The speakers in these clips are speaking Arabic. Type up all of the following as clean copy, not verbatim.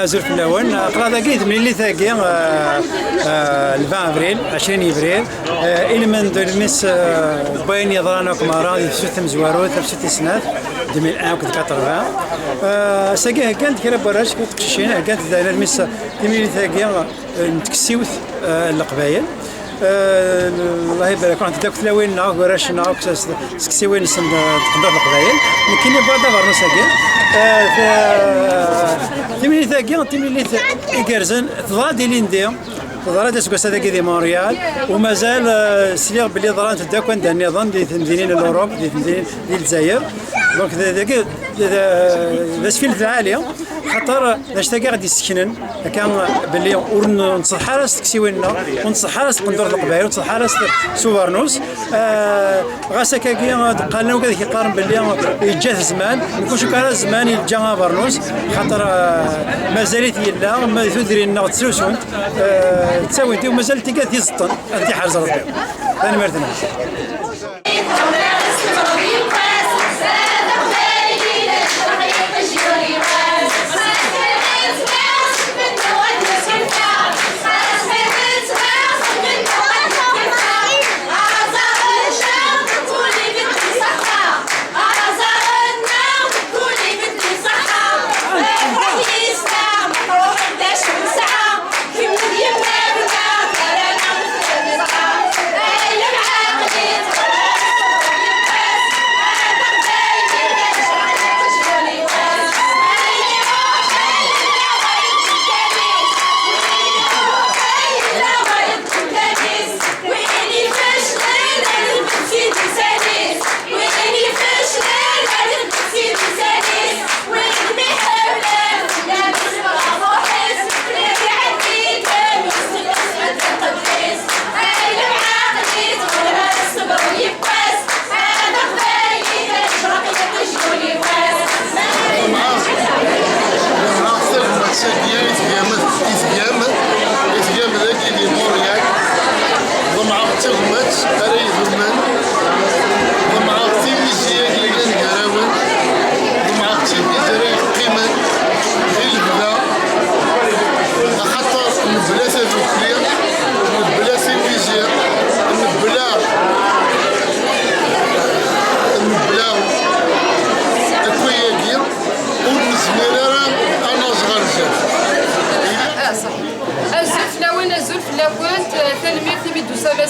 زرت اللون قراضة قيد من اللي ثاقي 20 ابريل 20 ابريل الى من المس باين يضرانا كمارا في ست مزواروت في ست سنوات 2001 و 80 ساقيه كانت كرا براش كنت تكشينا كانت دايره المس اللي ثاقي نتكسيوث القبايل الله يبارك كنت داك تلاوين ناق وراش ناق سكسيوين سند تقدر القبايل كاين بعد فرنسا ساقيه تملي ثاقي تملي كارزن تضادي ليندي ضرات اسكو هذاك دي مونريال ومازال سليغ بلي ضرات داك عند النظام ديال مدينين الاوروب ديال الجزائر دونك ذاك السفينه العاليه خاطر باش تلقى غادي يسكنن كان باللي ونصح راس تكسيوينا ونصح راس قندور القبائل ونصح راس سوبرنوس غاسا كاكي قال لنا وكذا كيقارن باللي يجا زمان نكونش كان زمان يجا برنوس خاطر مازالت يلا ما تدري لنا تسوسون تساوي ومازال تلقى تيزطن انت حارز ربي انا مرتنا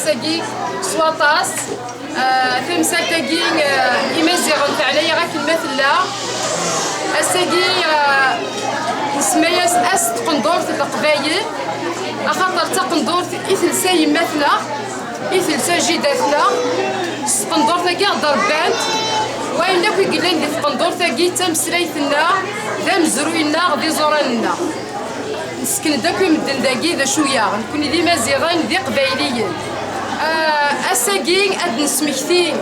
ساقي سواطاس في مساكي يمزيغون عليا غاك المثلة الساقي نسمياس أست قندور في القبايل أخاطر تقندور إثل ساي مثلة إثل ساجي داثلة قندور ثاقي ضربانت وين لك يقلين في قندور ثاقي تمسريثنا ذا مزروينا غدي زوراننا نسكن داك يمدن داكي ذا شوية نكون ديما زيغان ذي قبايليين أساقي أد نسمكتي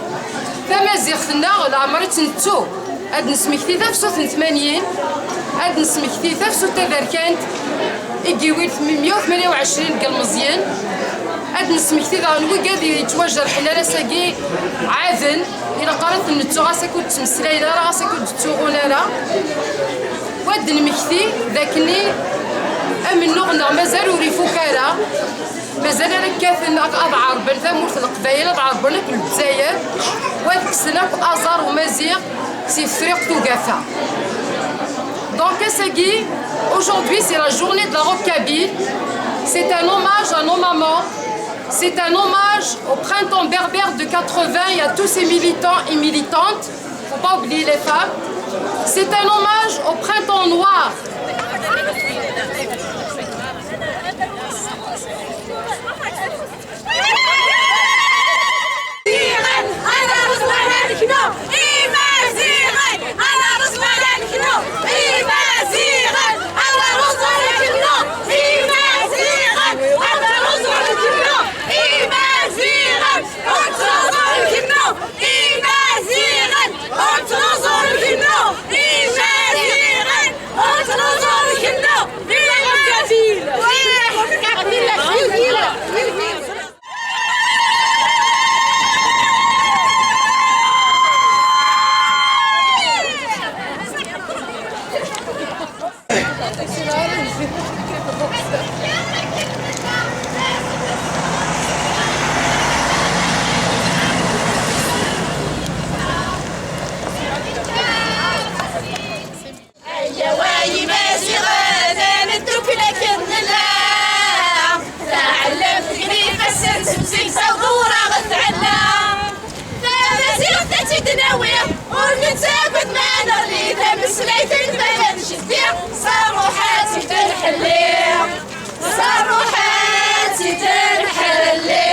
ثما زيغتنا العمر تنتو أد نسمكتي ذا في 80 أد نسمكتي ذا في تذركانت إيجيويل 128 قلمزيان أد نسمكتي ذا نوي قاد يتواجر حنا أساقي عاذن إلا قررت نتو غاساكو تمسلاي لا غاساكو تتوغونا لا واد نمكتي ذاكني أمن نغنى مازال وريفو كارا مازال ركاثنا أضعر بن ثمورت القبايل أضعر بن الجزائر وكسنا أزار ومازيغ سي فريق توقافا. Donc Assagui, aujourd'hui c'est la journée de la robe kabyle. C'est un hommage à nos mamans. C'est un hommage au printemps berbère de 80 et à tous ces militants et militantes. Faut pas oublier les femmes. C'est un hommage au printemps noir. Otro نوير ونتاكد ما نرلي تمس ليتن بلد شدير صاروحاتي تنحلير صاروحاتي تنحلير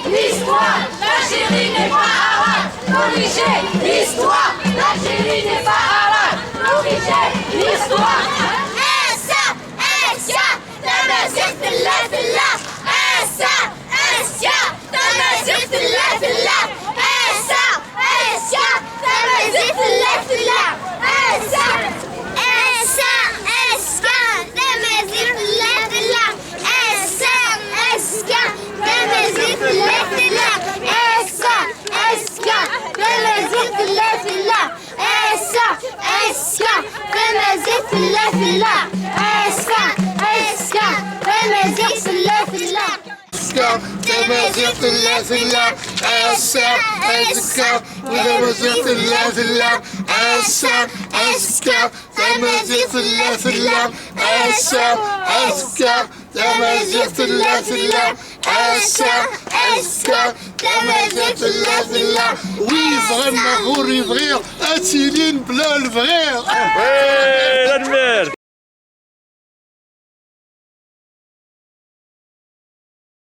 L'histoire, l'Algérie n'est pas arabe. Corrigez l'histoire, l'Algérie n'est pas arabe. Corrigez l'histoire. تمازيغ في الله في الله. تمازيغ في الله في الله. تمازيغ في الله في الله. تمازيغ في الله في الله. تمازيغ في الله في الله. تمازيغ في الله في الله. تمازيغ في الله في الله. تمازيغ في الله في الله. Oui, vraiment, vous rêvez, un Céline bleu, le vrai.